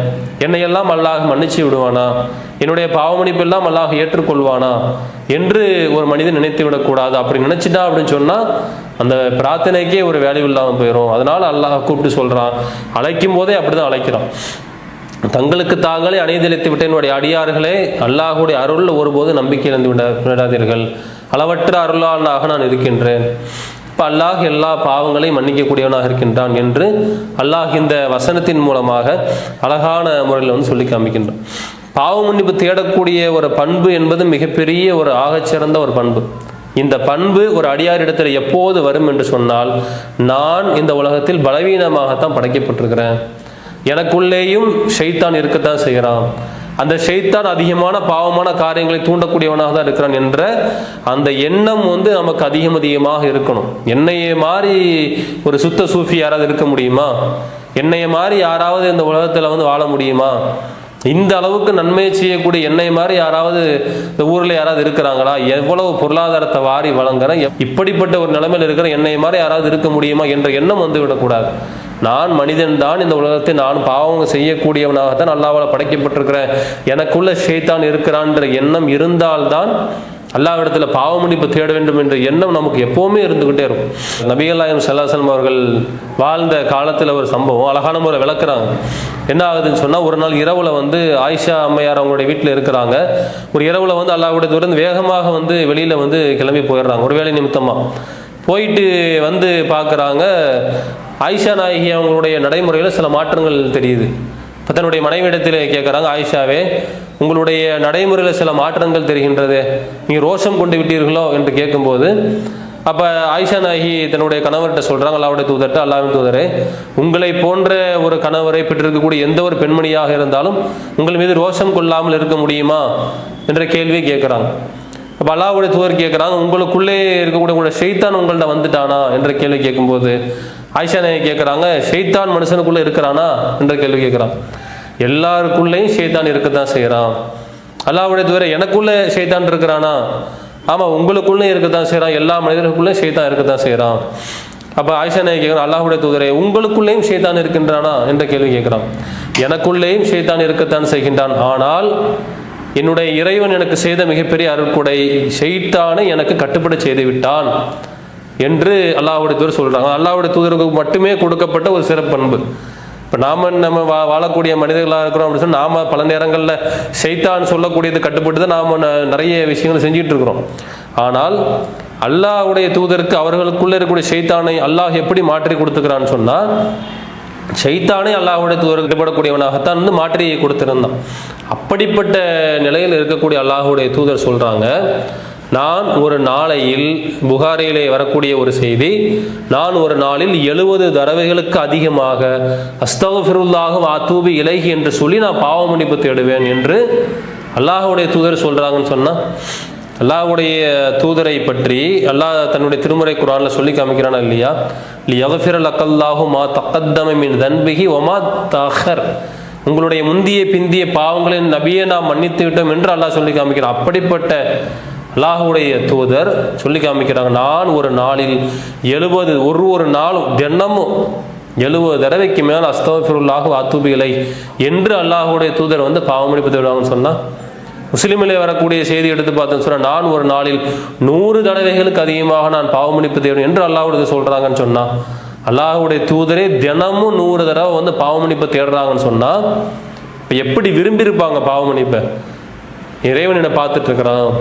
என்னையெல்லாம் அல்லாஹ் மன்னிச்சு விடுவானா, என்னுடைய பாவமன்னிப்பு எல்லாம் அல்லாஹ் ஏற்றுக்கொள்வானா என்று ஒரு மனிதன் நினைத்து விடக்கூடாது. அப்படி நினைச்சிட்டா அப்படின்னு சொன்னா அந்த பிரார்த்தனைக்கே ஒரு வேல்யூ இல்லாமல் போயிடும். அதனால அல்லாஹ் கூப்பிட்டு சொல்றான், அழைக்கும் போதே அப்படிதான் அழைக்கிறான். தங்களுக்கு தாங்களே அநீதிழைத்து விட்ட என்னுடைய அடியார்களே, அல்லாஹுடைய அருள் ஒருபோது நம்பிக்கை இழந்து விடாதீர்கள், அளவற்ற அருளாளனாக நான் இருக்கின்றேன். இப்போ அல்லாஹ் எல்லா பாவங்களையும் மன்னிக்கக்கூடியவனாக இருக்கின்றான் என்று அல்லாஹ் இந்த வசனத்தின் மூலமாக அழகான முறையில் சொல்லி காமிக்கின்றான். பாவ மன்னிப்பு தேடக்கூடிய ஒரு பண்பு என்பது மிகப்பெரிய ஒரு ஆகச்சிறந்த ஒரு பண்பு. இந்த பண்பு ஒரு அடியாரிடத்தில் எப்போது வரும் என்று சொன்னால், நான் இந்த உலகத்தில் பலவீனமாகத்தான் படைக்கப்பட்டிருக்கிறேன், எனக்குள்ளேயும் ஷைத்தான் இருக்கத்தான் செய்கிறான், அந்த ஷைத்தான் அதிகமான பாவமான காரியங்களை தூண்டக்கூடியவனாக தான் இருக்கிறான் என்ற அந்த எண்ணம் நமக்கு அதிகமாக இருக்கணும். என்னைய மாதிரி ஒரு சுத்த சூஃபி யாராவது இருக்க முடியுமா? என்னைய மாதிரி யாராவது இந்த உலகத்தில் வாழ முடியுமா? இந்த அளவுக்கு நன்மையை செய்யக்கூடிய என்னை மாதிரி யாராவது இந்த ஊரில் யாராவது இருக்கிறாங்களா? எவ்வளவு பொருளாதாரத்தை வாரி வழங்குறேன், இப்படிப்பட்ட ஒரு நிலைமையில் இருக்கிற என்னை மாதிரி யாராவது இருக்க முடியுமா என்ற எண்ணம் விடக்கூடாது. நான் மனிதன் தான், இந்த உலகத்தை நான் பாவம் செய்யக்கூடியவனாகத்தான் அல்லாஹ்வால் படைக்கப்பட்டிருக்கிறேன், எனக்குள்ள ஷைத்தான் இருக்கிறான்ற எண்ணம் இருந்தால்தான் அல்லாஹ்விடத்தில் பாவ மன்னிப்பு தேட வேண்டும் என்ற எண்ணம் நமக்கு எப்பவுமே இருந்துகிட்டே இருக்கும். நபிகள் நாயகம் ஸல்லல்லாஹு அலைஹி வஸல்லம் அவர்கள் வாழ்ந்த காலத்தில் ஒரு சம்பவம் அழகான முறை விளக்குறாங்க. என்ன ஆகுதுன்னு சொன்னால், ஒரு நாள் இரவுல ஆயிஷா அம்மையார் அவங்களுடைய வீட்டில் இருக்கிறாங்க. ஒரு இரவுல அல்லாஹ்வுடைய தூரம் வேகமாக வெளியில கிளம்பி போயிடுறாங்க. ஒரு வேலை நிமித்தமாக போயிட்டு பார்க்குறாங்க, ஆயிஷா நாயகி அவங்களுடைய நடைமுறையில் சில மாற்றங்கள் தெரியுது. இப்போ தன்னுடைய மனைவியிடத்தில் கேட்குறாங்க, ஆயிஷாவே உங்களுடைய நடைமுறையில் சில மாற்றங்கள் தெரிகின்றது, நீங்கள் ரோஷம் கொண்டு விட்டீர்களோ என்று கேட்கும்போது, அப்போ ஆயிஷா நாயகி தன்னுடைய கணவர்கிட்ட சொல்கிறாங்க, அல்லாஹ்வுடைய தூதர்கிட்ட, அல்லாஹ்வின் தூதரே, உங்களை போன்ற ஒரு கணவரை பெற்றிருக்கக்கூடிய எந்த ஒரு பெண்மணியாக இருந்தாலும் உங்கள் மீது ரோஷம் கொள்ளாமல் இருக்க முடியுமா என்ற கேள்வியை கேட்குறாங்க. அப்போ அல்லாஹ்வுடைய தூதர் கேட்குறாங்க, உங்களுக்குள்ளே இருக்கக்கூடிய உங்களோட ஷைத்தான் உங்கள்கிட்ட வந்துட்டானா என்ற கேள்வி கேட்கும்போது ஆயிஷா நாயகி கேட்குறாங்க, ஷைத்தான் மனுஷனுக்குள்ளே இருக்கிறானா என்ற கேள்வி கேட்குறான். எல்லாருக்குள்ளேயும் ஷைத்தான் இருக்கத்தான் செய்கிறான். அல்லாஹ்வுடைய தூதரே, எனக்குள்ளே ஷைத்தான் இருக்கிறானா? ஆமாம், உங்களுக்குள்ளே இருக்கத்தான் செய்கிறான், எல்லா மனிதர்களுக்குள்ளே ஷைத்தான் இருக்கத்தான் செய்கிறான். அப்போ ஆயிஷா நாயகி கேட்குறான், அல்லாஹ்வுடைய தூதரே, உங்களுக்குள்ளேயும் ஷைத்தான் இருக்கின்றானா என்ற கேள்வி கேட்குறான். எனக்குள்ளேயும் ஷைத்தான் இருக்கத்தான் செய்கின்றான், ஆனால் என்னுடைய இறைவன் எனக்கு செய்த மிகப்பெரிய அருட்கொடை, ஷைத்தானை எனக்கு கட்டுப்பட செய்து விட்டான் என்று அல்லாஹ்வுடைய தூதர் சொல்கிறாங்க. அல்லாஹ்வுடைய தூதருக்கு மட்டுமே கொடுக்கப்பட்ட ஒரு சிறப்பண்பு. இப்போ நம்ம வாழக்கூடிய மனிதர்களாக இருக்கிறோம் அப்படின்னு சொன்னால் நாம் பல நேரங்களில் ஷைத்தான் சொல்லக்கூடியது கட்டுப்பட்டு தான் நாம் நிறைய விஷயங்களை செஞ்சுட்டு இருக்கிறோம். ஆனால் அல்லாஹ்வுடைய தூதருக்கு அவர்களுக்குள்ளே இருக்கக்கூடிய ஷைத்தானை அல்லாஹ் எப்படி மாற்றி கொடுத்துக்கிறான்னு சொன்னால், ஷைத்தானே அல்லாஹ்வுடைய தூதருக்கு கட்டுப்படக்கூடியவனாகத்தான் வந்து மாற்றி கொடுத்திருந்தான். அப்படிப்பட்ட நிலையில் இருக்கக்கூடிய அல்லாஹ்வுடைய தூதர் சொல்கிறாங்க, நான் ஒரு நாளையில், புகாரியிலே வரக்கூடிய ஒரு செய்தி, நான் ஒரு நாளில் 70 தடவைகளுக்கு அதிகமாக அஸ்தக்ஃபிருல்லாஹ் வ அத்தூபு இலைஹி என்று சொல்லி நான் பாவ மன்னிப்பு தேடுவேன் என்று அல்லாஹ்வுடைய தூதர் சொல்கிறாங்கன்னு சொன்னால், அல்லாஹ்வுடைய தூதரை பற்றி அல்லாஹ் தன்னுடைய திருமறை குர்ஆனில் சொல்லி காமிக்கிறானா இல்லையா, லியக்ஃபிர லக்கல்லாஹு மா தக்கத்தம மின் தன்பிஹி வ மா தஅஹர், உங்களுடைய முந்திய பிந்திய பாவங்களின் நபியை நாம் மன்னித்து விட்டோம் என்று அல்லாஹ் சொல்லி காமிக்கிறான். அப்படிப்பட்ட அல்லாஹ்வுடைய தூதர் சொல்லி காமிக்கிறாங்க, நான் ஒரு நாளில் 70, ஒரு நாளும் தினமும் 70 தடவைக்கு மேல் அஸ்தக்ஃபிருல்லாஹ் வ அத்தூபு இலைஹி என்று அல்லாஹ்வுடைய தூதர் வந்து பாவ மன்னிப்பு தேடுவாங்கன்னு சொன்னால், முஸ்லிமிலே வரக்கூடிய செய்தி எடுத்து பார்த்தோன்னு சொன்னால், நான் ஒரு நாளில் 100 தடவைகளுக்கு அதிகமாக நான் பாவ மன்னிப்பு தேடுவேன் என்று அல்லாஹ்வுடைய சொல்கிறாங்கன்னு சொன்னால், அல்லாஹ்வுடைய தூதரே தினமும் 100 தடவை வந்து பாவ மன்னிப்பு தேடுறாங்கன்னு சொன்னால், இப்போ எப்படி விரும்பியிருப்பாங்க பாவ மன்னிப்பை? இறைவன் என்னை பார்த்துட்டு இருக்கிறான்,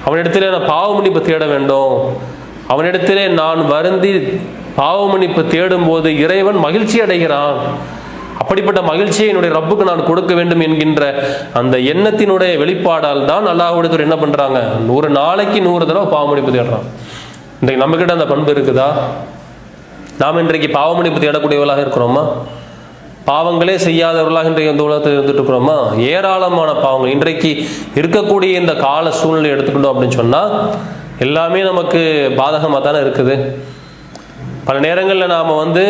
அவனிடத்திலே நான் பாவ மன்னிப்பு தேட வேண்டும், அவனிடத்திலே நான் வருந்தி பாவ மன்னிப்பு தேடும் போது இறைவன் மகிழ்ச்சி அடைகிறான், அப்படிப்பட்ட மகிழ்ச்சியை என்னுடைய ரப்புக்கு நான் கொடுக்க வேண்டும் என்கின்ற அந்த எண்ணத்தினுடைய வெளிப்பாடால் தான் அல்லாஹ்வுடைய என்ன பண்ணுறாங்க, ஒரு நாளைக்கு 100 தடவை பாவ மன்னிப்பு தேடுறான். இன்றைக்கு நம்மக்கிட்ட அந்த பண்பு இருக்குதா? நாம் இன்றைக்கு பாவ மன்னிப்பு தேடக்கூடியவர்களாக இருக்கிறோமா? பாவங்களே செய்யாதவர்களாக இன்றைக்கு இந்த உலகத்தில் இருந்துட்டு இருக்கிறோமா? ஏராளமான பாவங்கள் இன்றைக்கு இருக்கக்கூடிய இந்த கால சூழ்நிலை எடுத்துக்கிட்டோம் அப்படின்னு சொன்னால் எல்லாமே நமக்கு பாதகமாக தானே இருக்குது. பல நேரங்களில் நாம் வந்து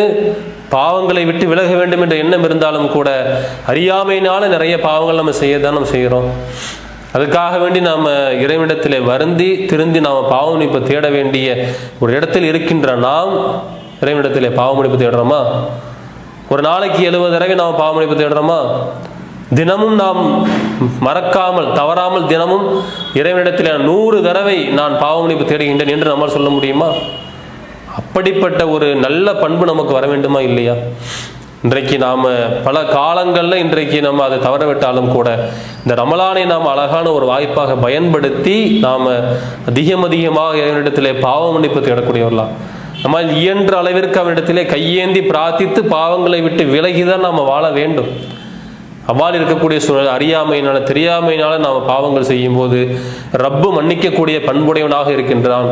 பாவங்களை விட்டு விலக வேண்டும் என்ற எண்ணம் இருந்தாலும் கூட அறியாமையினால நிறைய பாவங்கள் நம்ம செய்கிறோம். அதுக்காக வேண்டி நாம் இறைவனிடத்தில் வருந்தி திருந்தி நாம் பாவ மன்னிப்பு தேட வேண்டிய ஒரு இடத்தில் இருக்கின்ற நாம் இறைவனிடத்தில் பாவ மன்னிப்பு தேடுறோமா? ஒரு நாளைக்கு 70 தடவை நாம் பாவ மன்னிப்பு தேடுறோமா? தினமும் நாம் மறக்காமல் தவறாமல் தினமும் இறைவனிடத்தில் 100 தடவை நான் பாவ மன்னிப்பு தேடுகின்றேன் என்று நம்மால் சொல்ல முடியுமா? அப்படிப்பட்ட ஒரு நல்ல பண்பு நமக்கு வர வேண்டுமா இல்லையா? இன்றைக்கு நாம் பல காலங்களில் இன்றைக்கு நம்ம அதை தவறவிட்டாலும் கூட இந்த ரமலானை நாம் அழகான ஒரு வாய்ப்பாக பயன்படுத்தி நாம் அதிகமாக இறைவனிடத்திலே பாவ மன்னிப்பு தேடக்கூடியவர்களாம். நம்ம இயன்ற அளவிற்கு அவனிடத்திலே கையேந்தி பிரார்த்தித்து பாவங்களை விட்டு விலகிதான் நாம் வாழ வேண்டும். அவ்வாறு இருக்கக்கூடிய சூழல் அறியாமையினால தெரியாமையினால நாம் பாவங்கள் செய்யும் போது ரப்பு மன்னிக்கக்கூடிய பண்புடையவனாக இருக்கின்றான்.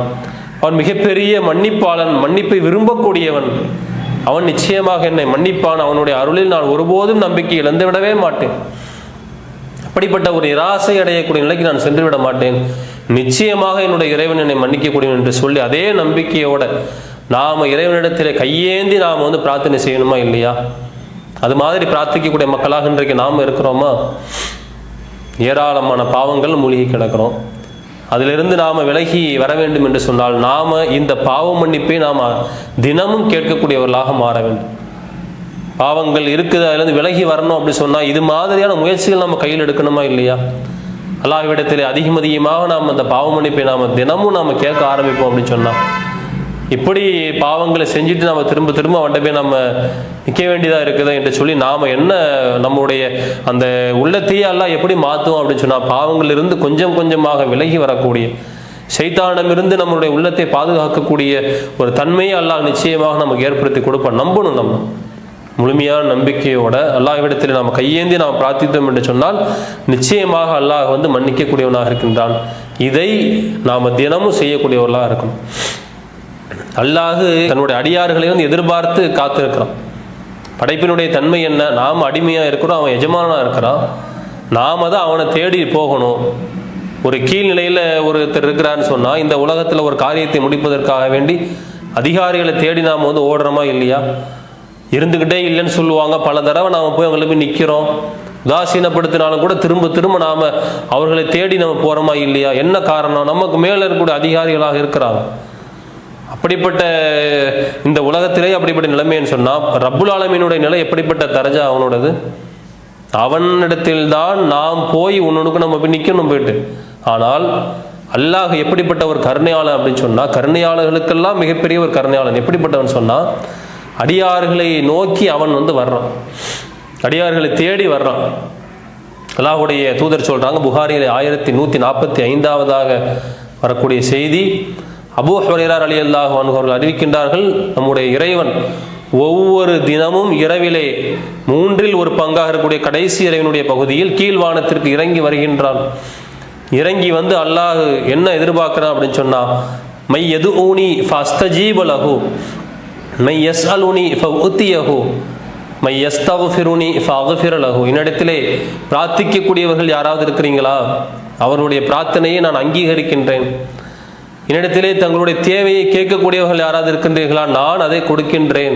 அவன் மிகப்பெரிய மன்னிப்பாளன், மன்னிப்பை விரும்பக்கூடியவன். அவன் நிச்சயமாக என்னை மன்னிப்பான், அவனுடைய அருளில் நான் ஒருபோதும் நம்பிக்கை இழந்து விடவே மாட்டேன். அப்படிப்பட்ட ஒரு நிராசை அடையக்கூடிய நிலைக்கு நான் சென்று விட மாட்டேன். நிச்சயமாக என்னுடைய இறைவன் என்னை மன்னிக்கக்கூடியவன் என்று சொல்லி அதே நம்பிக்கையோட நாம் இறைவனிடத்தில் கையேந்தி நாம் வந்து பிரார்த்தனை செய்யணுமா இல்லையா? அது மாதிரி பிரார்த்திக்கக்கூடிய மக்களாக இன்றைக்கு நாம் இருக்கிறோமா? ஏராளமான பாவங்கள் மூழ்கி கிடக்கிறோம். அதிலிருந்து நாம் விலகி வர வேண்டும் என்று சொன்னால் நாம் இந்த பாவ மன்னிப்பை நாம் தினமும் கேட்கக்கூடியவர்களாக மாற வேண்டும். பாவங்கள் இருக்குது, அதிலிருந்து விலகி வரணும் அப்படி சொன்னால் இது மாதிரியான முயற்சிகள் நம்ம கையில் எடுக்கணுமா இல்லையா? அல்லாஹ்விடத்தில் அதிகமாக நாம் அந்த பாவ மன்னிப்பை நாம் தினமும் நாம் கேட்க ஆரம்பிப்போம் அப்படின்னு சொன்னால், இப்படி பாவங்களை செஞ்சுட்டு நம்ம திரும்ப அவன்கிட்ட போய் நம்ம நிற்க வேண்டியதாக இருக்குதா என்று சொல்லி நாம் என்ன நம்முடைய அந்த உள்ளத்தையே எல்லாம் எப்படி மாற்றுவோம் அப்படின்னு சொன்னால் பாவங்களிலிருந்து கொஞ்சம் கொஞ்சமாக விலகி வரக்கூடிய ஷைத்தானிடமிருந்து நம்மளுடைய உள்ளத்தை பாதுகாக்கக்கூடிய ஒரு தன்மையை அல்லாஹ் நிச்சயமாக நமக்கு ஏற்படுத்தி கொடுப்பான். நம்பணும். நம்ம முழுமையான நம்பிக்கையோட அல்லாஹ்விடத்தில் நாம் கையேந்தி நாம் பிரார்த்தித்தோம் என்று சொன்னால் நிச்சயமாக அல்லாஹ் மன்னிக்கக்கூடியவனாக இருக்கின்றான். இதை நாம் தினமும் செய்யக்கூடியவர்களாக இருக்கும். அல்லாஹ் தன்னுடைய அடியார்களை எதிர்பார்த்து காத்திருக்கிறான். படைப்பினுடைய தன்மை என்ன? நாம் அடிமையாக இருக்கிறோம், அவன் எஜமானாக இருக்கிறான். நாம் தான் அவனை தேடி போகணும். ஒரு கீழ்நிலையில் ஒருத்தர் இருக்கிறான்னு சொன்னால் இந்த உலகத்தில் ஒரு காரியத்தை முடிப்பதற்காக வேண்டி அதிகாரிகளை தேடி நாம் ஓடுறோமா இல்லையா? இருந்துக்கிட்டே இல்லைன்னு சொல்லுவாங்க. பல தடவை நாம் போய் அவங்களை போய் நிற்கிறோம். உதாசீனப்படுத்தினாலும் கூட திரும்ப திரும்ப நாம் அவர்களை தேடி நம்ம போகிறோமா இல்லையா? என்ன காரணம்? நமக்கு மேலே இருக்கக்கூடிய அதிகாரிகளாக இருக்கிறாங்க. அப்படிப்பட்ட இந்த உலகத்திலே அப்படிப்பட்ட நிலைமைன்னு சொன்னால் ரப்புல் ஆலமீனுடைய நிலை எப்படிப்பட்ட தரஜா அவனோடது? அவனிடத்தில்தான் நாம் போய் உன்னுக்கு நம்ம போய் நிற்கணும் போயிட்டு. ஆனால் அல்லாஹ் எப்படிப்பட்ட ஒரு கருணையாளன் அப்படின்னு சொன்னால், கருணையாளர்களுக்கெல்லாம் மிகப்பெரிய ஒரு கருணையாளன். எப்படிப்பட்டவன் சொன்னால், அடியார்களை நோக்கி அவன் வர்றான், அடியார்களை தேடி வர்றான். அல்லாஹ்வுடைய தூதர் சொல்றாங்க, புகாரியில் 1145 வரக்கூடிய செய்தி, அபூ ஹுரைரா ரலியல்லாஹு அன்ஹு அவர்கள் அறிவிக்கின்றார்கள், நம்முடைய இறைவன் ஒவ்வொரு தினமும் இரவிலே 1/3 பங்காக இருக்கக்கூடிய கடைசி இறைவனுடைய பகுதியில் கீழ்வானத்திற்கு இறங்கி வருகின்றான். இறங்கி அல்லாஹ் என்ன எதிர்பார்க்கிறான் அப்படின்னு சொன்னா, மை யதுஊனி ஃபஸ்தஜீப லஹு, மை யஸ்அலுனி ஃபஉதியஹு, மை யஸ்தக்ஃபிருனி ஃபஅக்ஃபிர லஹு. என்னிடத்திலே பிரார்த்திக்கக்கூடியவர்கள் யாராவது இருக்கிறீங்களா? அவர்களுடைய பிரார்த்தனையை நான் அங்கீகரிக்கின்றேன். என்னிடத்திலே தங்களுடைய தேவையை கேட்கக்கூடியவர்கள் யாராவது இருக்கின்றீர்களா? நான் அதை கொடுக்கின்றேன்.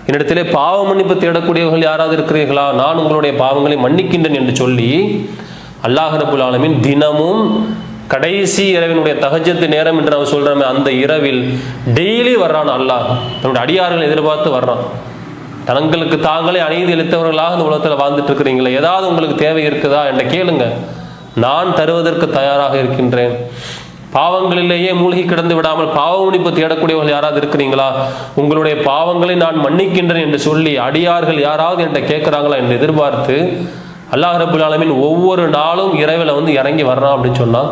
என்னிடத்திலே பாவ மன்னிப்பு தேடக்கூடியவர்கள் யாராவது இருக்கிறீர்களா? நான் உங்களுடைய பாவங்களை மன்னிக்கின்றேன் என்று சொல்லி அல்லாஹ் ரப்புல் ஆலமீன் தினமும் கடைசி இரவினுடைய தஹஜ்ஜத் நேரம் என்று நம்ம சொல்றோமே, அந்த இரவில் டெய்லி வர்றான் அல்லாஹ். தன்னுடைய அடியார்களை எதிர்பார்த்து வர்றான். தங்களுக்கு தாங்களே அநீதி இழைத்தவர்களாக இந்த உலகத்தில் வாழ்ந்துட்டு இருக்கிறீங்களா? ஏதாவது உங்களுக்கு தேவை இருக்குதா என்று கேளுங்க, நான் தருவதற்கு தயாராக இருக்கின்றேன். பாவங்களிலேயே மூழ்கி கிடந்து விடாமல் பாவ மன்னிப்பு தேடக்கூடியவர்கள் யாராவது இருக்கிறீங்களா? உங்களுடைய பாவங்களை நான் மன்னிக்கின்றேன் என்று சொல்லி அடியார்கள் யாராவது என்கிட்ட கேட்குறாங்களா என்று எதிர்பார்த்து அல்லாஹ் ரப்புல் ஆலமீன் ஒவ்வொரு நாளும் இரவில் இறங்கி வர்றான் அப்படின்னு சொன்னால்,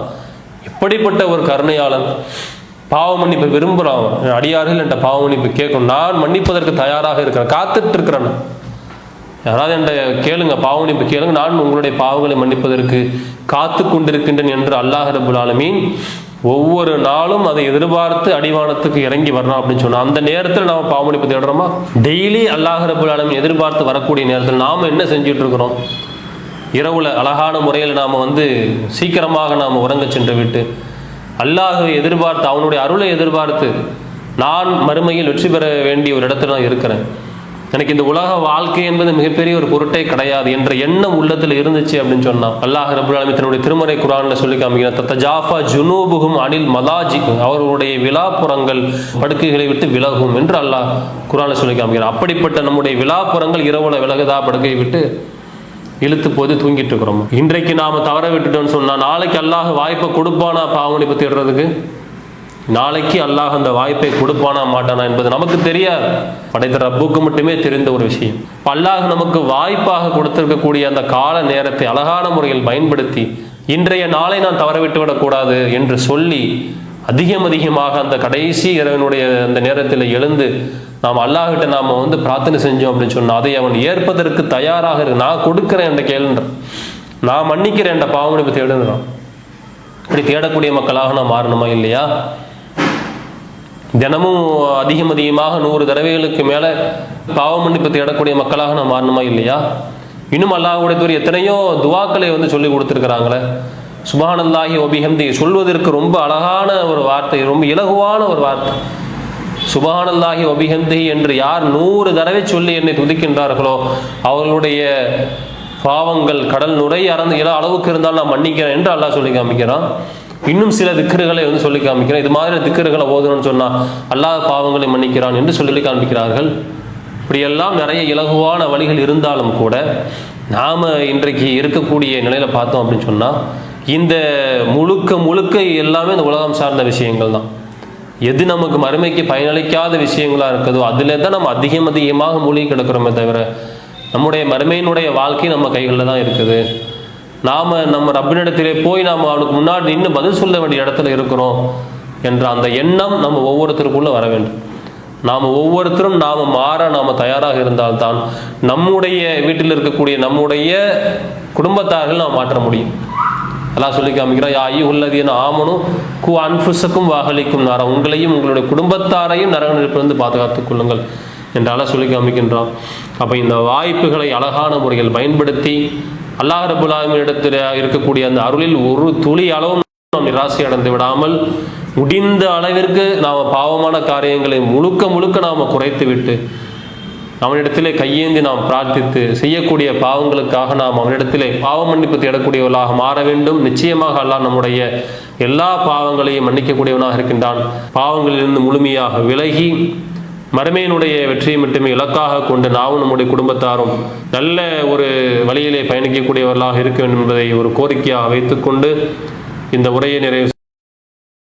இப்படிப்பட்ட ஒரு கருணையாளன். பாவ மன்னிப்பு விரும்புகிறான். அடியார்கள் என்கிட்ட பாவ மன்னிப்பு கேட்கணும், நான் மன்னிப்பதற்கு தயாராக இருக்கிறேன், காத்துட்டு இருக்கிறேன். யாராவது என்கிட்ட கேளுங்க, பாவ மன்னிப்பு கேளுங்க, நான் உங்களுடைய பாவங்களை மன்னிப்பதற்கு காத்து கொண்டிருக்கின்றேன் என்று அல்லாஹ் ரப்புல் ஆலமீன் ஒவ்வொரு நாளும் அதை எதிர்பார்த்து அடிவானத்துக்கு இறங்கி வரணும் அப்படின்னு சொன்னா, அந்த நேரத்தில் நாம பாவ மன்னிப்பு தேடுறோமா? டெய்லி அல்லாஹ் ரப்புல் ஆலமீன் எதிர்பார்த்து வரக்கூடிய நேரத்தில் நாம என்ன செஞ்சுட்டு இருக்கிறோம்? இரவுல அழகான முறையில் நாம சீக்கிரமாக நாம் உறங்க சென்று விட்டு அல்லாஹ்வை எதிர்பார்த்து, அவனுடைய அருளை எதிர்பார்த்து, நான் மறுமையில் வெற்றி பெற வேண்டிய ஒரு இடத்துல நான் இருக்கிறேன், எனக்கு இந்த உலக வாழ்க்கை என்பது மிகப்பெரிய ஒரு பொருட்டே கிடையாது என்ற எண்ணம் உள்ளத்தில் இருந்துச்சு அப்படின்னு சொன்னா, அல்லாஹ் ரப்புல் ஆலமீன் தன்னுடைய திருமறை குர்ஆன்ல சொல்லி காமிக்கிறார், தத்தஜாஃபா ஜுனூபுஹும் அனில் மலாஜி, அவர்களுடைய விலாப்புறங்கள் படுக்கைகளை விட்டு விலகும் என்று அல்லாஹ் குர்ஆன்ல சொல்லி காமிக்கிறார். அப்படிப்பட்ட நம்முடைய விலாப்புறங்கள் இரவுல விலகுதா? படுக்கையை விட்டு இழுத்து போது தூங்கிட்டு இருக்கிறோம். இன்றைக்கு நாம தவற விட்டுட்டோம்னு சொன்னா, நாளைக்கு அல்லாஹ் வாய்ப்பை கொடுப்பானா பாவ மன்னிப்பு தேடுறதுக்கு? நாளைக்கு அல்லாஹ் அந்த வாய்ப்பை கொடுப்பானா மாட்டானா என்பது நமக்கு தெரியாது. படைத்த ரப்புக்கு மட்டுமே தெரிந்த ஒரு விஷயம். அல்லாஹ் நமக்கு வாய்ப்பாக கொடுத்திருக்கக்கூடிய அந்த கால நேரத்தை அழகான முறையில் பயன்படுத்தி, இன்றைய நாளை நான் தவற விட்டு விடக்கூடாது என்று சொல்லி அதிகமாக அந்த கடைசி இரவனுடைய அந்த நேரத்தில் எழுந்து நாம் அல்லாஹ்கிட்ட நாம் பிரார்த்தனை செஞ்சோம் அப்படின்னு சொன்னால், அதை அவன் ஏற்பதற்கு தயாராக இருக்கு. நான் கொடுக்குறேன் என்ற கேளுன்ற, நான் மன்னிக்கிறேன் என்ற பாவ மன்னிப்பு தேடுன்றான். இப்படி தேடக்கூடிய மக்களாக நாம் மாறணுமா இல்லையா? தினமும் அதிகமாக 100 தடவைகளுக்கு மேலே பாவ மன்னிப்பு தேடக்கூடிய மக்களாக நாம் மாறணுமா இல்லையா? இன்னும் அல்லாஹ்வுடைய தூதர் எத்தனையோ துவாக்களை சொல்லி கொடுத்துருக்கிறாங்களே. சுப்ஹானல்லாஹி வ பிஹம்தி சொல்வதற்கு ரொம்ப அழகான ஒரு வார்த்தை, ரொம்ப இலகுவான ஒரு வார்த்தை. சுப்ஹானல்லாஹி வ பிஹம்தி என்று யார் 100 தடவை சொல்லி என்னை துதிக்கின்றார்களோ அவர்களுடைய பாவங்கள் கடல் நுரை அறந்து அளவுக்கு இருந்தால் நான் மன்னிக்கிறேன் என்று அல்லாஹ் சொல்லி காமிக்கிறான். இன்னும் சில திக்ருகளை சொல்லி காமிக்கிறான். இது மாதிரி திக்ருகளை ஓதணும்னு சொன்னா அல்லாஹ் பாவங்களை மன்னிக்கிறான் என்று சொல்லி காண்பிக்கிறார்கள். இப்படியெல்லாம் நிறைய இலகுவான வழிகள் இருந்தாலும் கூட நாம இன்றைக்கு இருக்கக்கூடிய நிலையில பார்த்தோம் அப்படின்னு சொன்னா, இந்த முழுக்க எல்லாமே இந்த உலகம் சார்ந்த விஷயங்கள் தான். எது நமக்கு மறுமைக்கு பயனளிக்காத விஷயங்களா இருக்குதோ அதுல தான் நம்ம அதிகமாக மூழ்கி கிடக்கிறோமே தவிர, நம்முடைய மறுமையினுடைய வாழ்க்கை நம்ம கைகளில் தான் இருக்குது. நாம் நம்ம ரப்பினிடத்திலே போய் நாம் அவனுக்கு முன்னாடி நின்று பதில் சொல்ல வேண்டிய இடத்துல இருக்கிறோம் என்ற அந்த எண்ணம் நம்ம ஒவ்வொருத்தருக்குள்ளே வர வேண்டும். நாம் ஒவ்வொருத்தரும் நாம் மாற நாம் தயாராக இருந்தால்தான் நம்முடைய வீட்டில் இருக்கக்கூடிய நம்முடைய குடும்பத்தார்கள் நாம் மாற்ற முடியும். அல்லாஹ் சொல்லி காமிக்கிறான், யா அய்யுஹல்லதீன ஆமனு கு அன்ஃபுஸக்கும் வஅஹ்லிக்கும் நாரா, உங்களையும் உங்களுடைய குடும்பத்தாரையும் நரக நெருப்பிலிருந்து பாதுகாத்துக் கொள்ளுங்கள் என்று அல்லாஹ் சொல்லி காமிக்கின்றான். அப்போ இந்த வாய்ப்புகளை அழகான முறையில் பயன்படுத்தி அல்லாஹ் ரப்பல் ஆலமீன் இடத்தில் இருக்கக்கூடிய அந்த அருளில் ஒரு துளி அளவும் நாம் நிராசை அடைந்து விடாமல் முடிந்த அளவிற்கு நாம் பாவமான காரியங்களை முழுக்க நாம் குறைத்து விட்டு அவனிடத்திலே கையேந்தி நாம் பிரார்த்தித்து செய்யக்கூடிய பாவங்களுக்காக நாம் அவனிடத்திலே பாவ மன்னிப்பு தேடக்கூடியவர்களாக மாற வேண்டும். நிச்சயமாக அல்லாஹ் நம்முடைய எல்லா பாவங்களையும் மன்னிக்கக்கூடியவனாக இருக்கின்றான். பாவங்களிலிருந்து முழுமையாக விலகி மறுமையினுடைய வெற்றியை மட்டுமே இலக்காக கொண்டு நாமும் நம்முடைய குடும்பத்தாரும் நல்ல ஒரு வழியிலே பயணிக்கக்கூடியவர்களாக இருக்க வேண்டும் என்பதை ஒரு கோரிக்கையாக வைத்துக்கொண்டு இந்த உரையை நிறைவு